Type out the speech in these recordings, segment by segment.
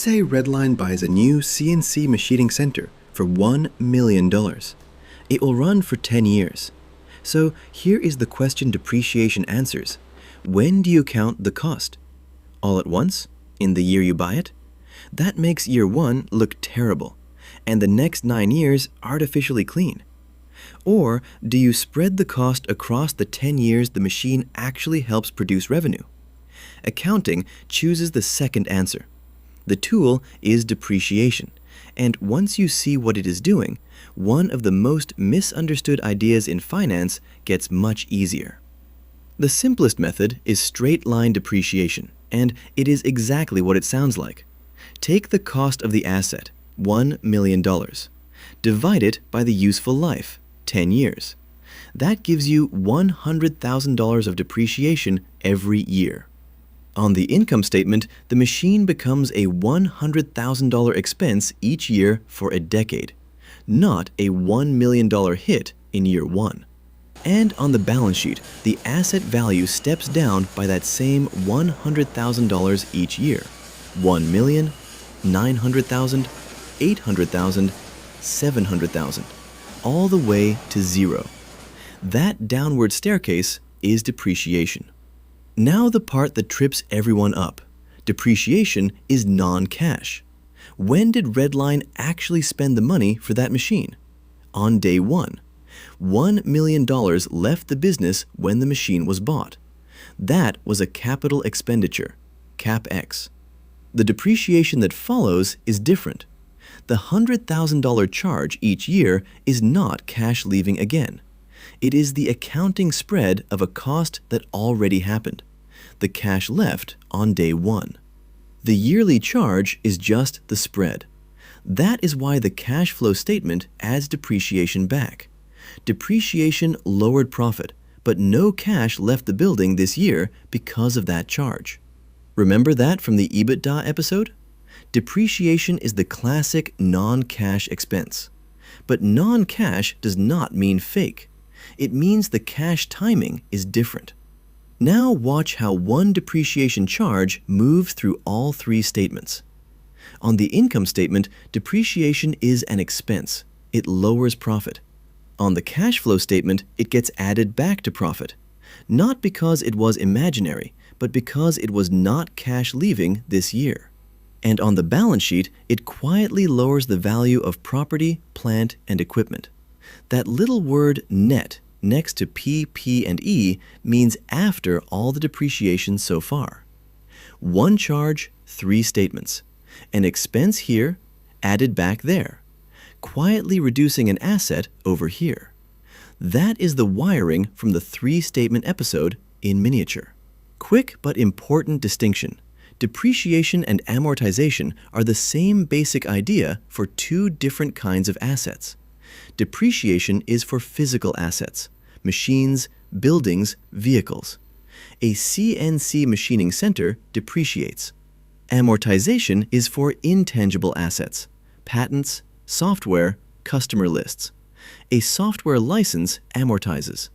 say Redline buys a new CNC machining center for $1 million. It will run for 10 years. So here is the question depreciation answers. When do you count the cost? All at once? In the year you buy it? That makes year 1 look terrible, and the next 9 years artificially clean. Or do you spread the cost across the 10 years the machine actually helps produce revenue? Accounting chooses the second answer. The tool is depreciation, and once you see what it is doing, one of the most misunderstood ideas in finance gets much easier. The simplest method is straight-line depreciation, and it is exactly what it sounds like. Take the cost of the asset, $1 million. Divide it by the useful life, 10 years. That gives you $100,000 of depreciation every year. On the income statement, the machine becomes a $100,000 expense each year for a decade, not a $1 million hit in year 1. And on the balance sheet, the asset value steps down by that same $100,000 each year. $1 million, $900,000, $800,000, $700,000, all the way to zero. That downward staircase is depreciation. Now the part that trips everyone up. Depreciation is non-cash. When did Redline actually spend the money for that machine? On day 1. $1 million left the business when the machine was bought. That was a capital expenditure, capex. The depreciation that follows is different. The $100,000 charge each year is not cash leaving again. It is the accounting spread of a cost that already happened, the cash left on day 1. The yearly charge is just the spread. That is why the cash flow statement adds depreciation back. Depreciation lowered profit, but no cash left the building this year because of that charge. Remember that from the EBITDA episode? Depreciation is the classic non-cash expense. But non-cash does not mean fake. It means the cash timing is different. Now watch how one depreciation charge moves through all 3 statements. On the income statement, depreciation is an expense. It lowers profit. On the cash flow statement, it gets added back to profit. Not because it was imaginary, but because it was not cash leaving this year. And on the balance sheet, it quietly lowers the value of property, plant, and equipment. That little word net next to PP&E means after all the depreciation so far. 1 charge, 3 statements. An expense here, added back there. Quietly reducing an asset over here. That is the wiring from the 3-statement episode in miniature. Quick but important distinction. Depreciation and amortization are the same basic idea for 2 different kinds of assets. Depreciation is for physical assets, machines, buildings, vehicles. A CNC machining center depreciates. Amortization is for intangible assets, patents, software, customer lists. A software license amortizes.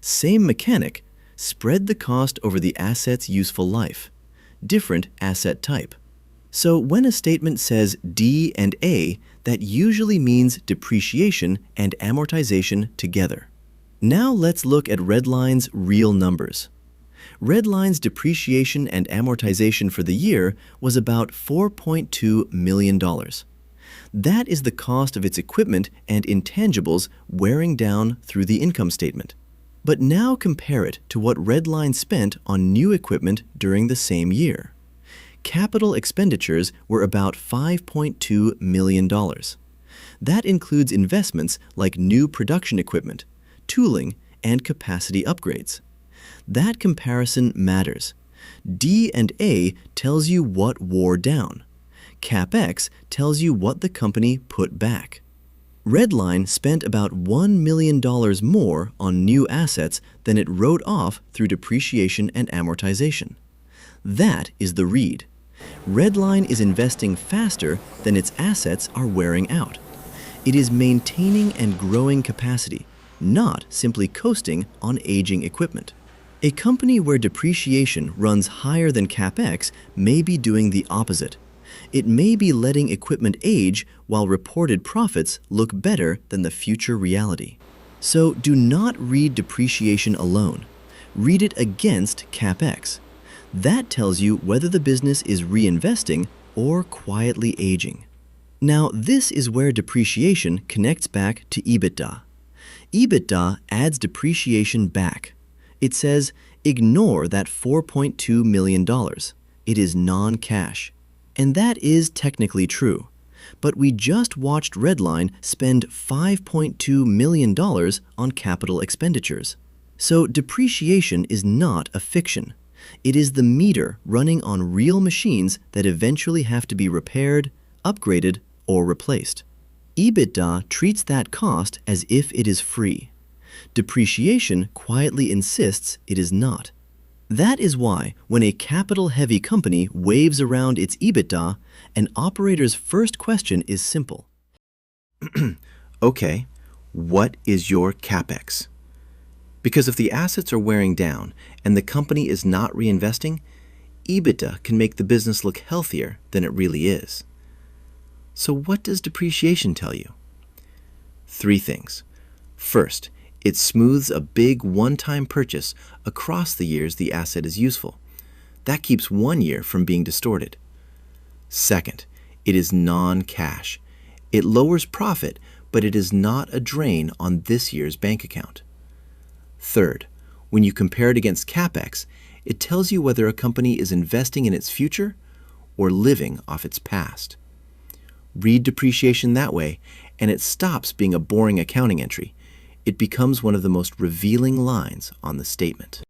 Same mechanic, spread the cost over the asset's useful life. Different asset type. So when a statement says D and A, that usually means depreciation and amortization together. Now let's look at Redline's real numbers. Redline's depreciation and amortization for the year was about $4.2 million. That is the cost of its equipment and intangibles wearing down through the income statement. But now compare it to what Redline spent on new equipment during the same year. Capital expenditures were about $5.2 million. That includes investments like new production equipment, tooling, and capacity upgrades. That comparison matters. D and A tells you what wore down. Capex tells you what the company put back. Redline spent about $1 million more on new assets than it wrote off through depreciation and amortization. That is the read. Redline is investing faster than its assets are wearing out. It is maintaining and growing capacity, not simply coasting on aging equipment. A company where depreciation runs higher than capex may be doing the opposite. It may be letting equipment age while reported profits look better than the future reality. So do not read depreciation alone. Read it against capex. That tells you whether the business is reinvesting or quietly aging. Now, this is where depreciation connects back to EBITDA. EBITDA adds depreciation back. It says, ignore that $4.2 million. It is non-cash. And that is technically true. But we just watched Redline spend $5.2 million on capital expenditures. So depreciation is not a fiction. It is the meter running on real machines that eventually have to be repaired, upgraded, or replaced. EBITDA treats that cost as if it is free. Depreciation quietly insists it is not. That is why, when a capital-heavy company waves around its EBITDA, an operator's first question is simple. Okay, what is your capex? Because if the assets are wearing down and the company is not reinvesting, EBITDA can make the business look healthier than it really is. So what does depreciation tell you? 3 things. First, it smooths a big one-time purchase across the years the asset is useful. That keeps 1 year from being distorted. Second, it is non-cash. It lowers profit, but it is not a drain on this year's bank account. Third, when you compare it against capex, it tells you whether a company is investing in its future or living off its past. Read depreciation that way, and it stops being a boring accounting entry. It becomes one of the most revealing lines on the statement.